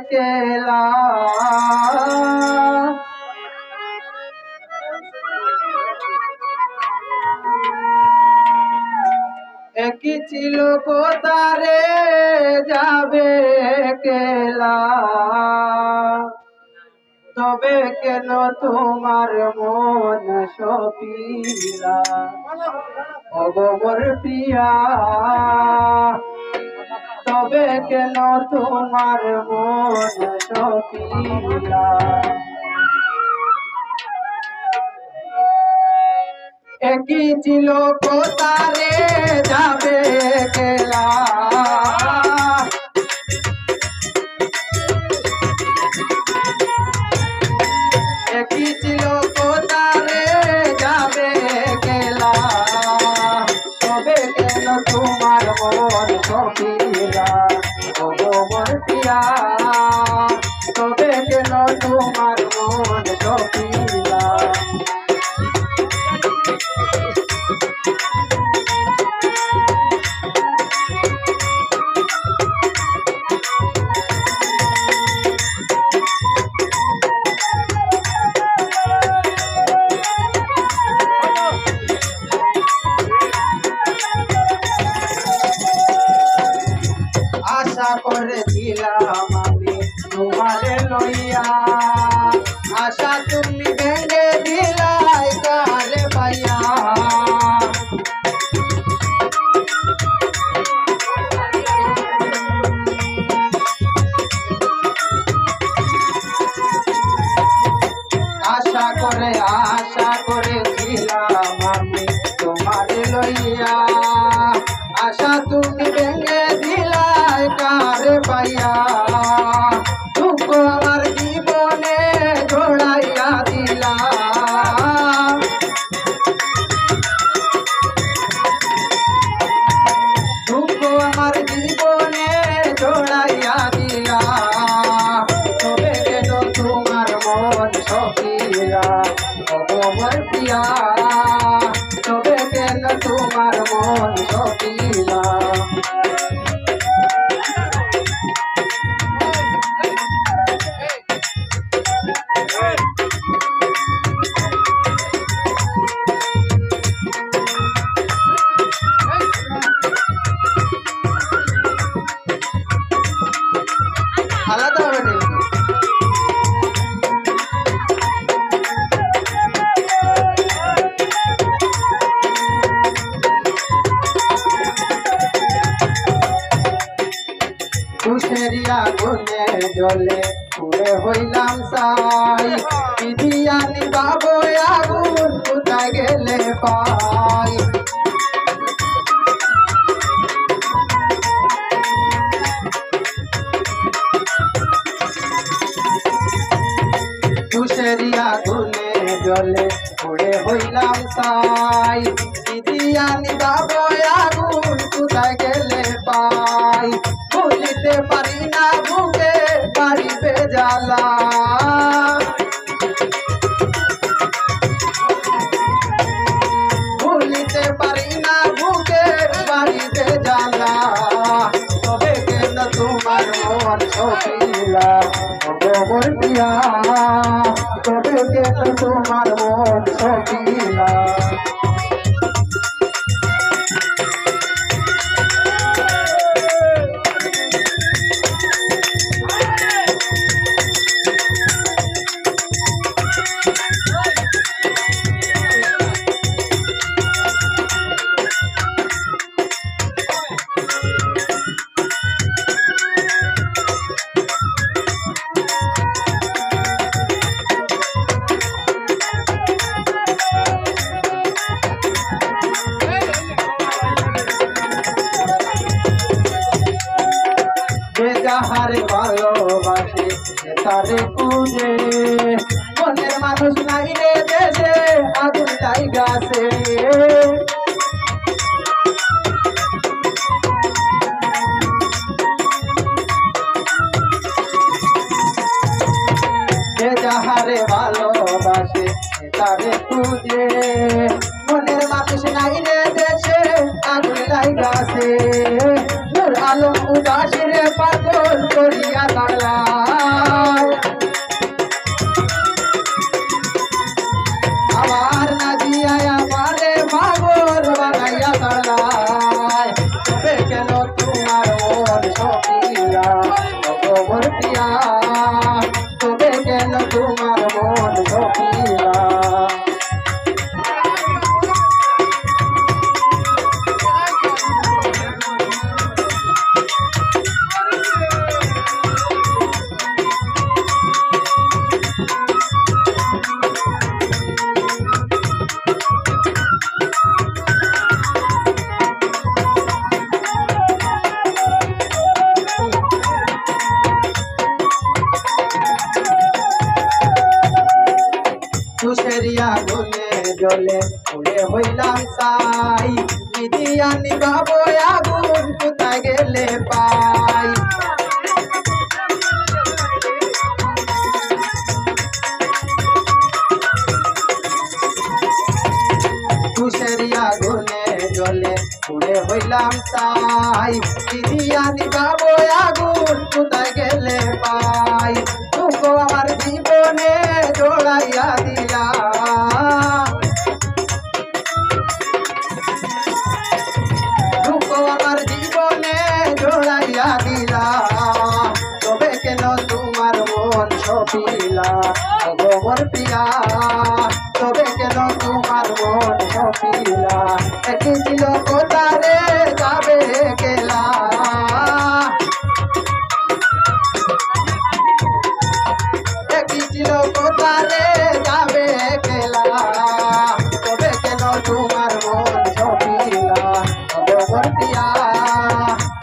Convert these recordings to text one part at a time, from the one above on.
কেলা একই ছিল কোতারে যাবে কেলা তবে কেন তোমার মন সপিলা অগবর প্রিয়া তবে কেন তোমার মন সপিলা একই ছিল কোতারে যাবে কেলা একই ছিল কোতারে যাবে কেলা তবে কেন তোমার মন সপিলা অগবর প্রিয়া তবে কেন তোমার মন সপিলা আশা করেছিলাম আমি তোমারে লইয়া আশা তুমি ভেঙে দিলাই কারে পাইয়া আশা করেছিলাম আমি তোমারে লইয়া আশা তুমি ভেঙে দিলাই কারে পাইয়া দুঃখ আমার জীবনে জড়াইয়া দিলা দুঃখ আমার জীবনে জড়াইয়া দিলা তবে কেন তোমার মন সপিলা অগবর প্রিয়া তবে কেন তোমার মন সপিলা আলাদা হবে তুষেরিয়া গুনে জলে পুরে হইলাম সাই বিধিয়ানি বাবু আগুন কোথায় গেলে পাই তুষেরিয়া গুনে জলে পুরে হইলাম সাই বিধিয়ানি বাবু আগুন কোথায় গেলে পাই ভুলিতে পারি না বুকে বাড়িতে জ্বালা ভুলিতে পারি না বুকে বাড়িতে জ্বালা তবে কেন তোমার মন সপিলা অগবর প্রিয়া তবে কেন তোমার মন সপিলা যাহারে ভালোবাসে সে তারে খুঁজে মনের মানুষ নাই রে দেশে আগুন লাইগাছে যে যাহারে ভালোবাসে সে তারে খুঁজে মনের মানুষ নাই রে দেশে আগুন লাইগাছে নূর আলম উদাসীরে পাগল করিয়া কালা পুড়ে হইলাম সাই বিধিয়া নিবাবো আগুন কোথায় গেলে পাই তুষেরিয়া গুনে জলে পুড়ে হইলাম তাই বিধিয়া নিবাবো আগুন কোথায় গেলে পাই দুঃখ আমার জীবনে জড়াইয়া দিলা দুঃখ আমার জীবনে জড়াইয়া দিলা তবে কেন তোমার মন সপিলা গোবর পিয়া তবে কেন তোমার মন সপিলা এসেছিল কোথারে যাবে গেলা এসেছিল কোথারে যাবে গেলা তবে কেন তোমার মন সপিলা গোবর পিয়া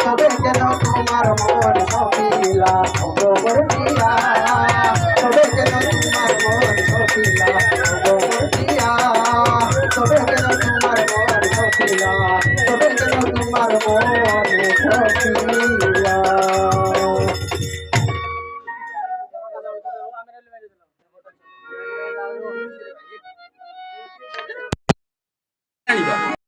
তবে কেন তোমার মন সপিলা গোবর পিয়া তবে কেন তোমার মন সপিলা গোবর পিয়া তবে কেন তোমার মন সপিলা তবে কেন তোমার মন সপিলা